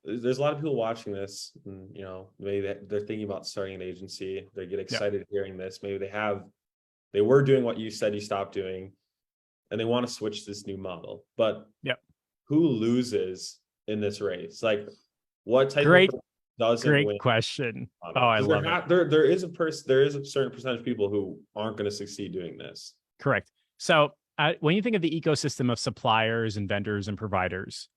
there's a lot of people watching this, and maybe they're thinking about starting an agency. They get excited hearing this. Maybe they were doing what you said you stopped doing, and they want to switch to this new model. But who loses in this race? Like, what type of person doesn't win? Great question. Oh, I love it. There is a certain percentage of people who aren't going to succeed doing this. Correct. So when you think of the ecosystem of suppliers and vendors and providers,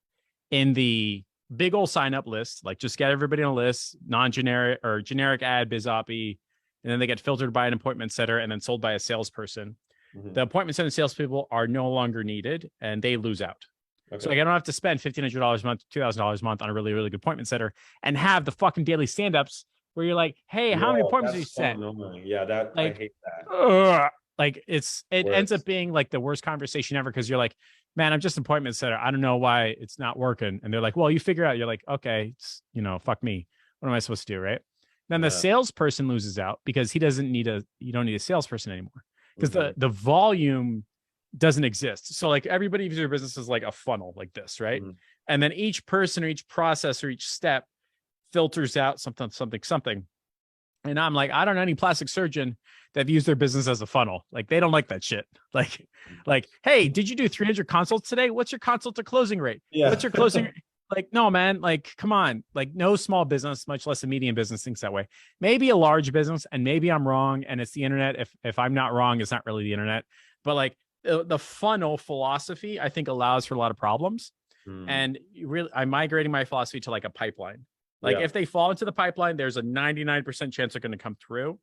in the big old sign up list, like just get everybody on a list, non-generic or generic ad, BizOppi, and then they get filtered by an appointment setter and then sold by a salesperson. The appointment center salespeople are no longer needed and they lose out. Okay. So like, I don't have to spend $1,500 a month, $2,000 a month on a really, really good appointment setter and have the fucking daily stand-ups where you're like, hey, how many appointments have you set? Yeah, I hate that. Like it ends up being like the worst conversation ever because you're like, man, I'm just an appointment setter. I don't know why it's not working. And they're like, well, you figure out. You're like, okay, fuck me. What am I supposed to do, right? Then the salesperson loses out because you don't need a salesperson anymore because the volume doesn't exist. So like everybody views their business as like a funnel like this, right? And then each person or each process or each step filters out something. And I'm like, I don't know any plastic surgeon that views their business as a funnel. Like they don't like that shit. Like, hey, did you do 300 consults today? What's your consult to closing rate? Yeah. What's your closing? Like, no, man, like, come on. Like no small business, much less a medium business thinks that way. Maybe a large business, and maybe I'm wrong and it's the internet. If I'm not wrong, it's not really the internet. But like the funnel philosophy, I think allows for a lot of problems. And I'm migrating my philosophy to like a pipeline. Like if they fall into the pipeline, there's a 99% chance they're going to come through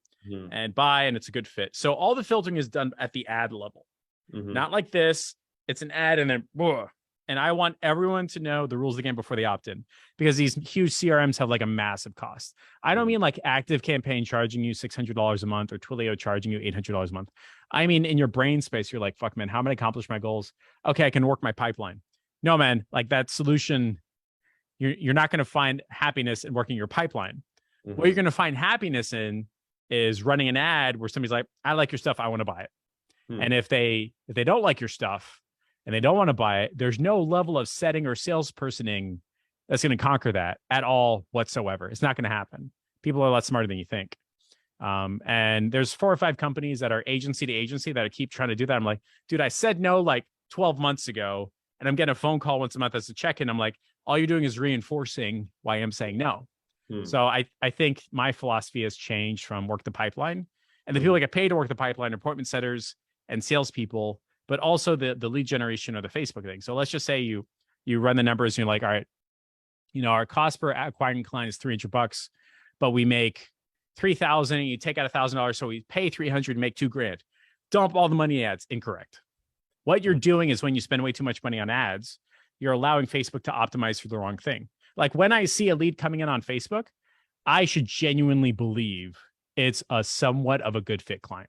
and buy, and it's a good fit. So all the filtering is done at the ad level, not like this. It's an ad and then, and I want everyone to know the rules of the game before they opt in, because these huge CRMs have like a massive cost. I don't mean like Active Campaign charging you $600 a month or Twilio charging you $800 a month. I mean, in your brain space, you're like, fuck, man, how am I going to accomplish my goals? Okay, I can work my pipeline. No, man, like that solution, you're not going to find happiness in working your pipeline. What you're going to find happiness in is running an ad where somebody's like, I like your stuff, I want to buy it. And if they don't like your stuff and they don't want to buy it, there's no level of setting or salespersoning that's going to conquer that at all whatsoever. It's not going to happen. People are a lot smarter than you think. And there's 4 or 5 companies that are agency to agency that I keep trying to do that. I'm like, dude, I said no like 12 months ago, and I'm getting a phone call once a month as a check-in. I'm like, all you're doing is reinforcing why I'm saying no. So I think my philosophy has changed from work the pipeline, and the people that get paid to work the pipeline are appointment setters and salespeople, but also the lead generation or the Facebook thing. So let's just say you run the numbers and you're like, all right, our cost per acquiring client is $300, but we make $3,000 and you take out $1,000. So we pay $300 and make $2,000. Dump all the money ads. Incorrect. What you're doing is when you spend way too much money on ads, you're allowing Facebook to optimize for the wrong thing. Like when I see a lead coming in on Facebook, I should genuinely believe it's a somewhat of a good fit client.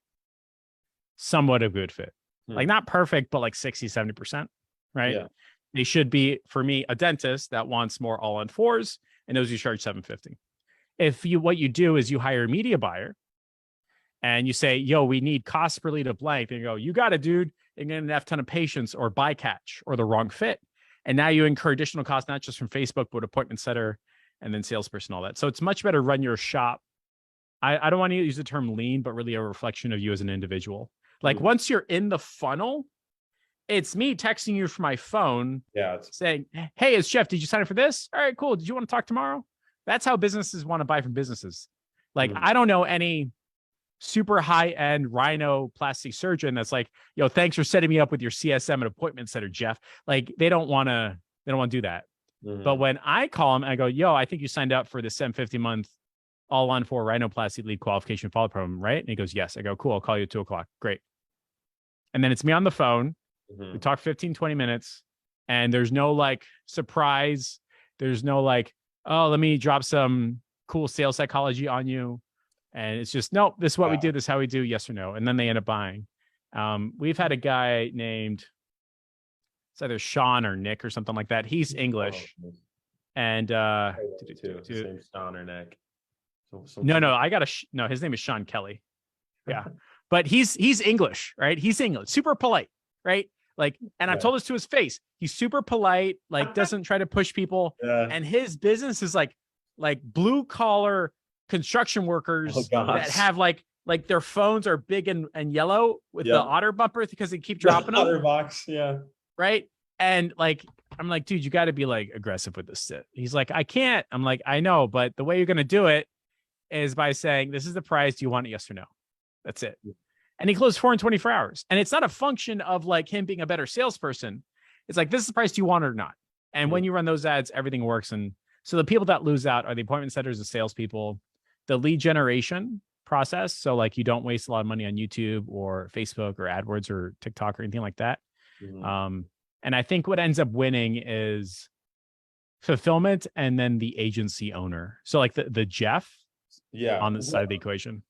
Somewhat of a good fit. Like not perfect, but like 60, 70%, right? Yeah. They should be, for me, a dentist that wants more all-on fours and knows you charge $750. What you do is you hire a media buyer and you say, yo, we need cost per lead of blank. And you go, you got it, dude. You're getting an F ton of patients or bycatch or the wrong fit. And now you incur additional costs, not just from Facebook, but appointment setter and then salesperson, all that. So it's much better to run your shop. I don't want to use the term lean, but really a reflection of you as an individual. Like once you're in the funnel, it's me texting you from my phone saying, hey, it's Jeff. Did you sign up for this? All right, cool. Did you want to talk tomorrow? That's how businesses want to buy from businesses. Like I don't know any super high-end rhinoplasty surgeon that's like, yo, thanks for setting me up with your CSM and appointment setter, Jeff. Like they don't want to do that. But when I call them and I go, yo, I think you signed up for the $750 month all-on for rhinoplasty lead qualification follow program, right? And he goes, yes. I go, cool. I'll call you at 2:00. Great. And then it's me on the phone. We talk 15, 20 minutes and there's no like surprise. There's no like, oh, let me drop some cool sales psychology on you. And it's just, no, this is what we do. This is how we do. Yes or no. And then they end up buying. We've had a guy named, it's either Sean or Nick or something like that. He's English. And same Sean or Nick. No, his name is Sean Kelly. Yeah. But he's English, right? He's English, super polite, right? Like, and I've told this to his face. He's super polite, like doesn't try to push people. Yeah. And his business is like blue collar construction workers that have like their phones are big and yellow with the otter bumper because they keep dropping them. Otter box, yeah. Right. And like, I'm like, dude, you got to be like aggressive with this shit. He's like, I can't. I'm like, I know, but the way you're going to do it is by saying, this is the price. Do you want it? Yes or no? That's it. And he closed 4 in 24 hours. And it's not a function of like him being a better salesperson. It's like, this is the price. Do you want it or not? And when you run those ads, everything works. And so the people that lose out are the appointment setters, the salespeople, the lead generation process. So like you don't waste a lot of money on YouTube or Facebook or AdWords or TikTok or anything like that. And I think what ends up winning is fulfillment and then the agency owner. So like the Jeff on the side of the equation.